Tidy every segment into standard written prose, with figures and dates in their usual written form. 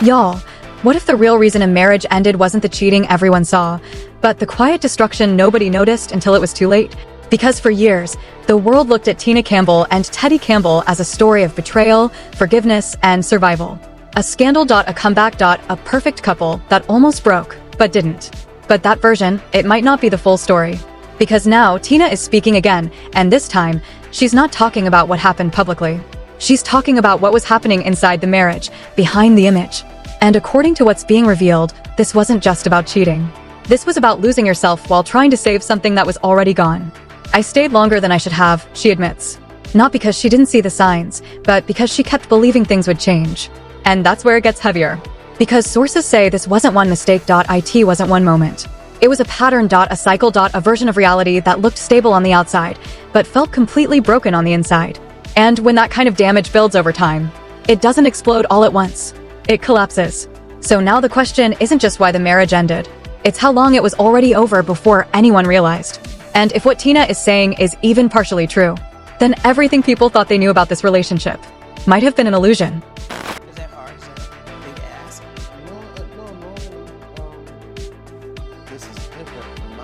Y'all, what if the real reason a marriage ended wasn't the cheating everyone saw, but the quiet destruction nobody noticed until it was too late? Because for years, the world looked at Tina Campbell and Teddy Campbell as a story of betrayal, forgiveness, and survival. A scandal. A comeback. A perfect couple that almost broke, but didn't. But that version, it might not be the full story. Because now, Tina is speaking again, and this time, she's not talking about what happened publicly. She's talking about what was happening inside the marriage, behind the image. And according to what's being revealed, this wasn't just about cheating. This was about losing yourself while trying to save something that was already gone. I stayed longer than I should have, she admits. Not because she didn't see the signs, but because she kept believing things would change. And that's where it gets heavier. Because sources say this wasn't one mistake. It wasn't one moment. It was a pattern. A cycle. A version of reality that looked stable on the outside, but felt completely broken on the inside. And when that kind of damage builds over time, it doesn't explode all at once. It collapses. So now the question isn't just why the marriage ended. It's how long it was already over before anyone realized. And if what Tina is saying is even partially true, then everything people thought they knew about this relationship might have been an illusion. Is that hard? Is that a big ask? This is different from my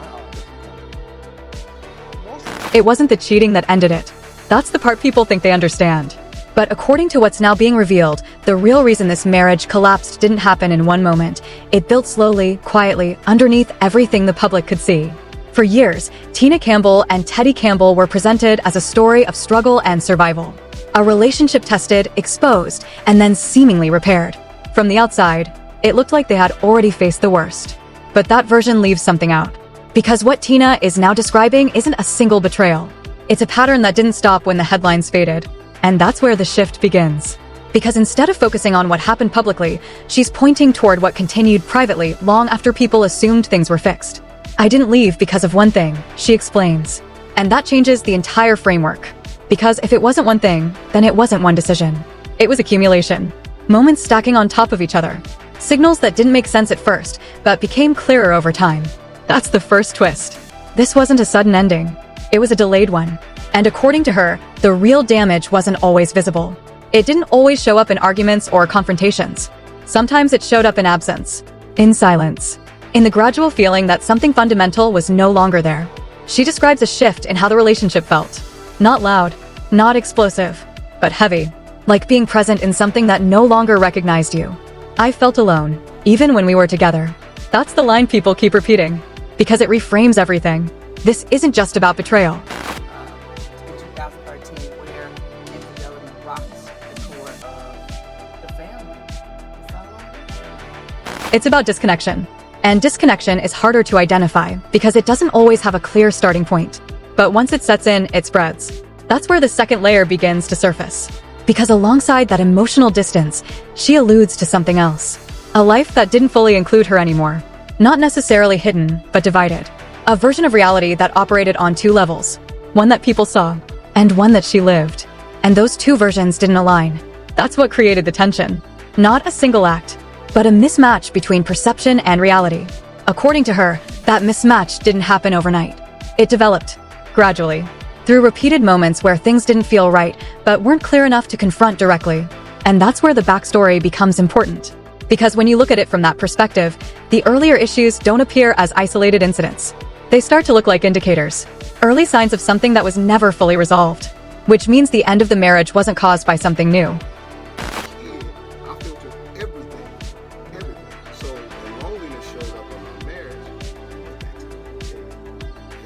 office. It wasn't the cheating that ended it. That's the part people think they understand. But according to what's now being revealed, the real reason this marriage collapsed didn't happen in one moment. It built slowly, quietly, underneath everything the public could see. For years, Tina Campbell and Teddy Campbell were presented as a story of struggle and survival. A relationship tested, exposed, and then seemingly repaired. From the outside, it looked like they had already faced the worst. But that version leaves something out. Because what Tina is now describing isn't a single betrayal. It's a pattern that didn't stop when the headlines faded. And that's where the shift begins. Because instead of focusing on what happened publicly, she's pointing toward what continued privately long after people assumed things were fixed. I didn't leave because of one thing, she explains. And that changes the entire framework. Because if it wasn't one thing, then it wasn't one decision. It was accumulation. Moments stacking on top of each other. Signals that didn't make sense at first, but became clearer over time. That's the first twist. This wasn't a sudden ending. It was a delayed one. And according to her, the real damage wasn't always visible. It didn't always show up in arguments or confrontations. Sometimes it showed up in absence. In silence. In the gradual feeling that something fundamental was no longer there. She describes a shift in how the relationship felt. Not loud, not explosive, but heavy. Like being present in something that no longer recognized you. I felt alone, even when we were together. That's the line people keep repeating. Because it reframes everything. This isn't just about betrayal. In 2013, where infidelity rocks the core of the family. Is that right? It's about disconnection. And disconnection is harder to identify because it doesn't always have a clear starting point. But once it sets in, it spreads. That's where the second layer begins to surface. Because alongside that emotional distance, she alludes to something else. A life that didn't fully include her anymore. Not necessarily hidden, but divided. A version of reality that operated on two levels. One that people saw, and one that she lived. And those two versions didn't align. That's what created the tension. Not a single act, but a mismatch between perception and reality. According to her, that mismatch didn't happen overnight. It developed, gradually, through repeated moments where things didn't feel right, but weren't clear enough to confront directly. And that's where the backstory becomes important. Because when you look at it from that perspective, the earlier issues don't appear as isolated incidents. They start to look like indicators. Early signs of something that was never fully resolved. Which means the end of the marriage wasn't caused by something new. I filtered everything. So the loneliness showed up in my marriage.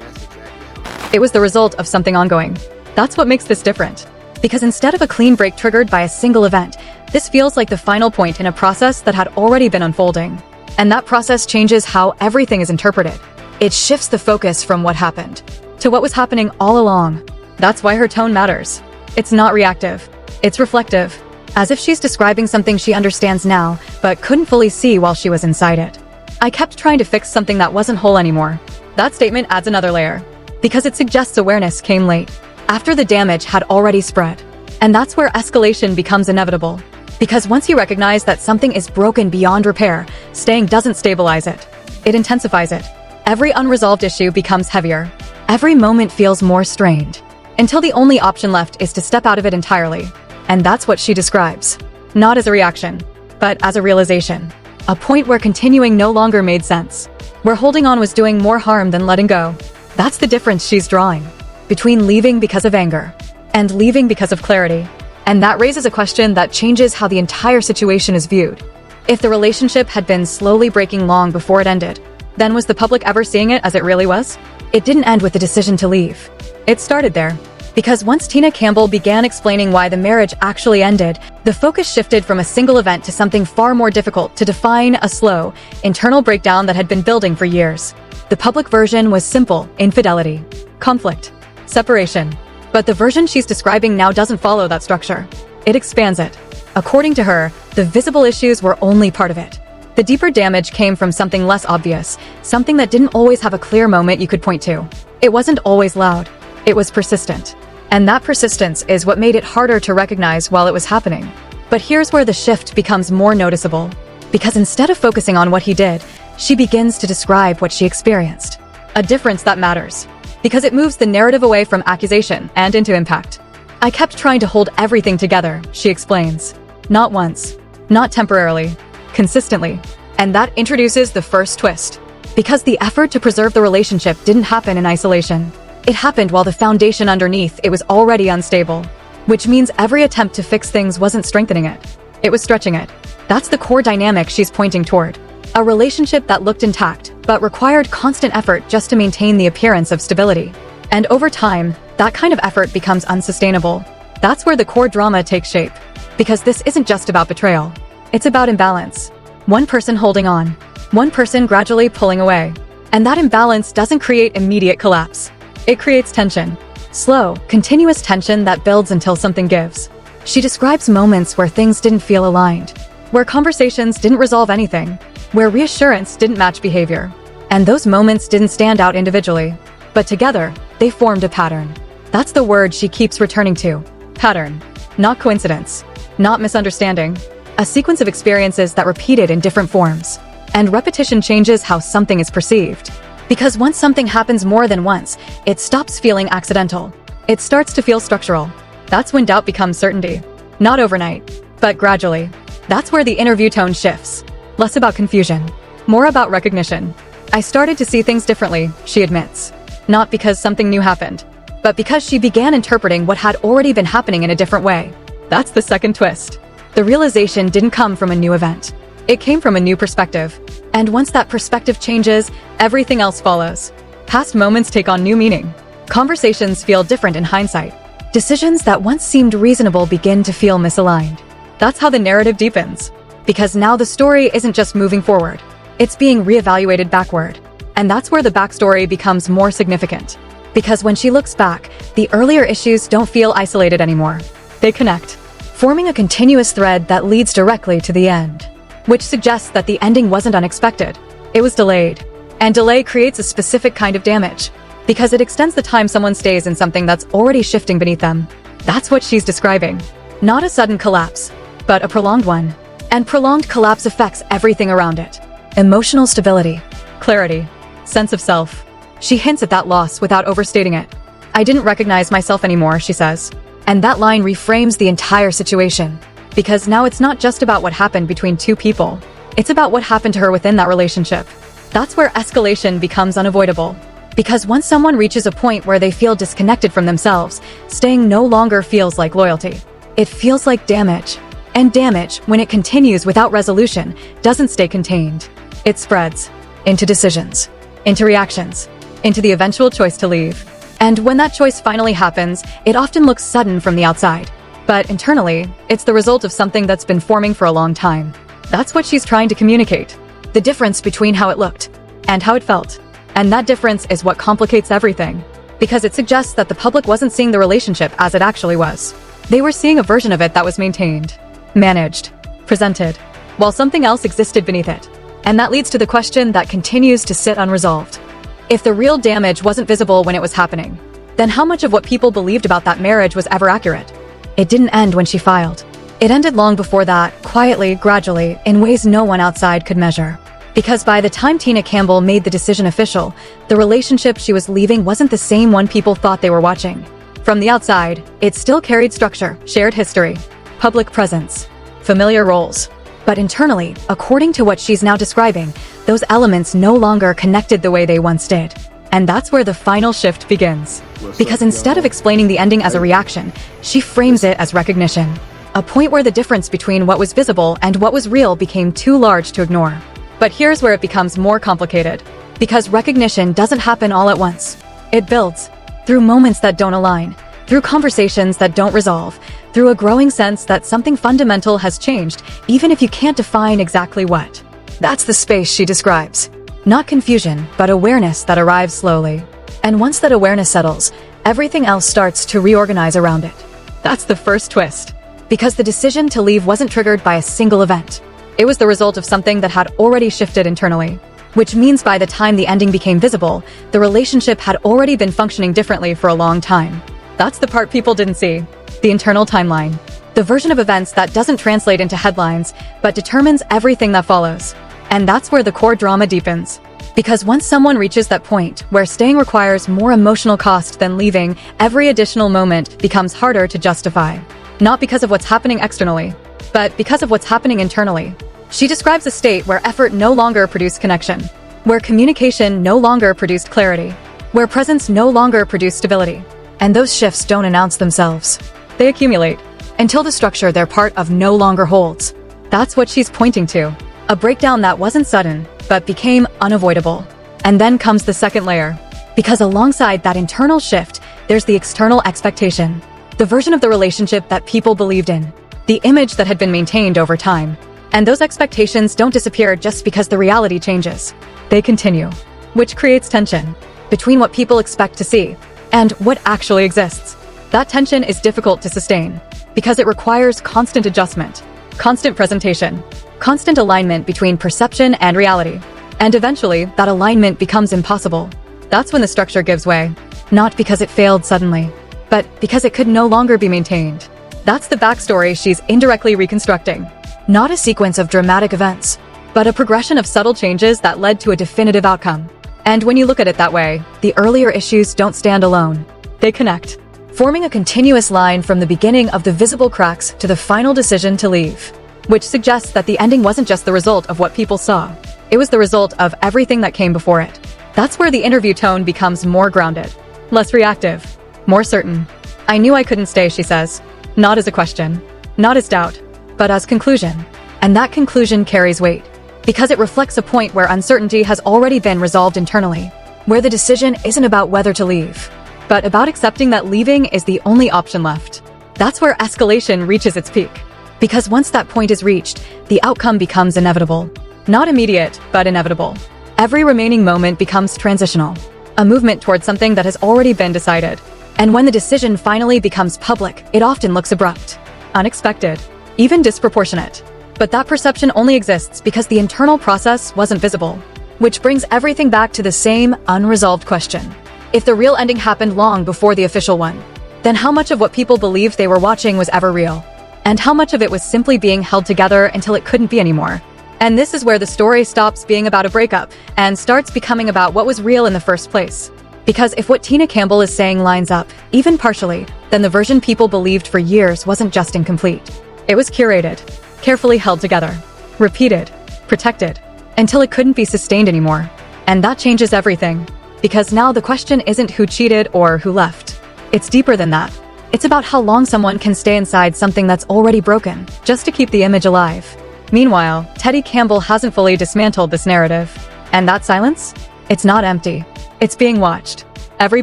That's exactly how It was the result of something ongoing. That's what makes this different. Because instead of a clean break triggered by a single event, this feels like the final point in a process that had already been unfolding. And that process changes how everything is interpreted. It shifts the focus from what happened to what was happening all along. That's why her tone matters. It's not reactive. It's reflective. As if she's describing something she understands now, but couldn't fully see while she was inside it. I kept trying to fix something that wasn't whole anymore. That statement adds another layer. Because it suggests awareness came late, after the damage had already spread. And that's where escalation becomes inevitable. Because once you recognize that something is broken beyond repair, staying doesn't stabilize it. It intensifies it. Every unresolved issue becomes heavier. Every moment feels more strained. Until the only option left is to step out of it entirely. And that's what she describes. Not as a reaction, but as a realization. A point where continuing no longer made sense. Where holding on was doing more harm than letting go. That's the difference she's drawing between leaving because of anger and leaving because of clarity. And that raises a question that changes how the entire situation is viewed. If the relationship had been slowly breaking long before it ended, then was the public ever seeing it as it really was? It didn't end with the decision to leave. It started there. Because once Tina Campbell began explaining why the marriage actually ended, the focus shifted from a single event to something far more difficult to define: a slow, internal breakdown that had been building for years. The public version was simple: infidelity, conflict, separation. But the version she's describing now doesn't follow that structure. It expands it. According to her, the visible issues were only part of it. The deeper damage came from something less obvious, something that didn't always have a clear moment you could point to. It wasn't always loud. It was persistent. And that persistence is what made it harder to recognize while it was happening. But here's where the shift becomes more noticeable. Because instead of focusing on what he did, she begins to describe what she experienced. A difference that matters. Because it moves the narrative away from accusation and into impact. I kept trying to hold everything together, she explains. Not once. Not temporarily. Consistently. And that introduces the first twist. Because the effort to preserve the relationship didn't happen in isolation. It happened while the foundation underneath it was already unstable. Which means every attempt to fix things wasn't strengthening it. It was stretching it. That's the core dynamic she's pointing toward. A relationship that looked intact, but required constant effort just to maintain the appearance of stability. And over time, that kind of effort becomes unsustainable. That's where the core drama takes shape. Because this isn't just about betrayal. It's about imbalance. One person holding on. One person gradually pulling away. And that imbalance doesn't create immediate collapse. It creates tension. Slow, continuous tension that builds until something gives. She describes moments where things didn't feel aligned. Where conversations didn't resolve anything. Where reassurance didn't match behavior. And those moments didn't stand out individually. But together, they formed a pattern. That's the word she keeps returning to. Pattern. Not coincidence. Not misunderstanding. A sequence of experiences that repeated in different forms. And repetition changes how something is perceived. Because once something happens more than once, it stops feeling accidental. It starts to feel structural. That's when doubt becomes certainty. Not overnight, but gradually. That's where the interview tone shifts. Less about confusion, more about recognition. I started to see things differently, she admits. Not because something new happened, but because she began interpreting what had already been happening in a different way. That's the second twist. The realization didn't come from a new event. It came from a new perspective. And once that perspective changes, everything else follows. Past moments take on new meaning. Conversations feel different in hindsight. Decisions that once seemed reasonable begin to feel misaligned. That's how the narrative deepens. Because now the story isn't just moving forward. It's being reevaluated backward. And that's where the backstory becomes more significant. Because when she looks back, the earlier issues don't feel isolated anymore. They connect, forming a continuous thread that leads directly to the end. Which suggests that the ending wasn't unexpected. It was delayed. And delay creates a specific kind of damage. Because it extends the time someone stays in something that's already shifting beneath them. That's what she's describing. Not a sudden collapse, but a prolonged one. And prolonged collapse affects everything around it. Emotional stability, clarity, sense of self. She hints at that loss without overstating it. I didn't recognize myself anymore, she says. And that line reframes the entire situation. Because now it's not just about what happened between two people. It's about what happened to her within that relationship. That's where escalation becomes unavoidable. Because once someone reaches a point where they feel disconnected from themselves, staying no longer feels like loyalty. It feels like damage. And damage, when it continues without resolution, doesn't stay contained. It spreads into decisions, into reactions, into the eventual choice to leave. And when that choice finally happens, it often looks sudden from the outside. But internally, it's the result of something that's been forming for a long time. That's what she's trying to communicate. The difference between how it looked and how it felt. And that difference is what complicates everything. Because it suggests that the public wasn't seeing the relationship as it actually was. They were seeing a version of it that was maintained, managed, presented, while something else existed beneath it. And that leads to the question that continues to sit unresolved. If the real damage wasn't visible when it was happening, then how much of what people believed about that marriage was ever accurate? It didn't end when she filed. It ended long before that, quietly, gradually, in ways no one outside could measure. Because by the time Tina Campbell made the decision official, the relationship she was leaving wasn't the same one people thought they were watching. From the outside, it still carried structure, shared history, public presence, familiar roles. But internally, according to what she's now describing, those elements no longer connected the way they once did. And that's where the final shift begins. Because instead of explaining the ending as a reaction, she frames it as recognition. A point where the difference between what was visible and what was real became too large to ignore. But here's where it becomes more complicated. Because recognition doesn't happen all at once. It builds through moments that don't align, through conversations that don't resolve, through a growing sense that something fundamental has changed, even if you can't define exactly what. That's the space she describes. Not confusion, but awareness that arrives slowly. And once that awareness settles, everything else starts to reorganize around it. That's the first twist. Because the decision to leave wasn't triggered by a single event. It was the result of something that had already shifted internally. Which means by the time the ending became visible, the relationship had already been functioning differently for a long time. That's the part people didn't see. The internal timeline. The version of events that doesn't translate into headlines, but determines everything that follows. And that's where the core drama deepens. Because once someone reaches that point, where staying requires more emotional cost than leaving, every additional moment becomes harder to justify. Not because of what's happening externally, but because of what's happening internally. She describes a state where effort no longer produced connection, where communication no longer produced clarity, where presence no longer produced stability. And those shifts don't announce themselves. They accumulate, until the structure they're part of no longer holds. That's what she's pointing to. A breakdown that wasn't sudden, but became unavoidable. And then comes the second layer. Because alongside that internal shift, there's the external expectation. The version of the relationship that people believed in. The image that had been maintained over time. And those expectations don't disappear just because the reality changes. They continue. Which creates tension between what people expect to see and what actually exists. That tension is difficult to sustain because it requires constant adjustment, constant presentation, constant alignment between perception and reality. And eventually, that alignment becomes impossible. That's when the structure gives way. Not because it failed suddenly, but because it could no longer be maintained. That's the backstory she's indirectly reconstructing. Not a sequence of dramatic events, but a progression of subtle changes that led to a definitive outcome. And when you look at it that way, the earlier issues don't stand alone. They connect, forming a continuous line from the beginning of the visible cracks to the final decision to leave. Which suggests that the ending wasn't just the result of what people saw. It was the result of everything that came before it. That's where the interview tone becomes more grounded, less reactive, more certain. I knew I couldn't stay, she says. Not as a question, not as doubt, but as conclusion. And that conclusion carries weight, because it reflects a point where uncertainty has already been resolved internally, where the decision isn't about whether to leave, but about accepting that leaving is the only option left. That's where escalation reaches its peak. Because once that point is reached, the outcome becomes inevitable. Not immediate, but inevitable. Every remaining moment becomes transitional, a movement towards something that has already been decided. And when the decision finally becomes public, it often looks abrupt, unexpected, even disproportionate. But that perception only exists because the internal process wasn't visible. Which brings everything back to the same unresolved question. If the real ending happened long before the official one, then how much of what people believed they were watching was ever real? And how much of it was simply being held together until it couldn't be anymore? And this is where the story stops being about a breakup and starts becoming about what was real in the first place. Because if what Tina Campbell is saying lines up, even partially, then the version people believed for years wasn't just incomplete. It was curated, carefully held together, repeated, protected, until it couldn't be sustained anymore. And that changes everything. Because now the question isn't who cheated or who left. It's deeper than that. It's about how long someone can stay inside something that's already broken, just to keep the image alive. Meanwhile, Teddy Campbell hasn't fully dismantled this narrative. And that silence? It's not empty. It's being watched. Every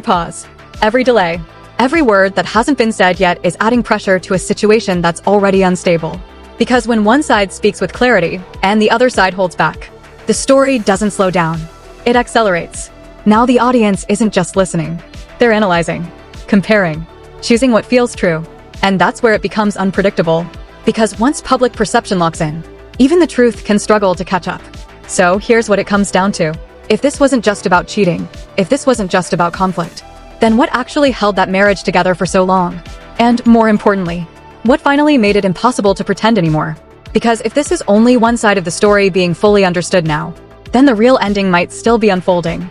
pause, every delay, every word that hasn't been said yet is adding pressure to a situation that's already unstable. Because when one side speaks with clarity, and the other side holds back, the story doesn't slow down. It accelerates. Now the audience isn't just listening. They're analyzing, comparing, choosing what feels true. And that's where it becomes unpredictable. Because once public perception locks in, even the truth can struggle to catch up. So here's what it comes down to. If this wasn't just about cheating, if this wasn't just about conflict, then what actually held that marriage together for so long? And more importantly, what finally made it impossible to pretend anymore? Because if this is only one side of the story being fully understood now, then the real ending might still be unfolding.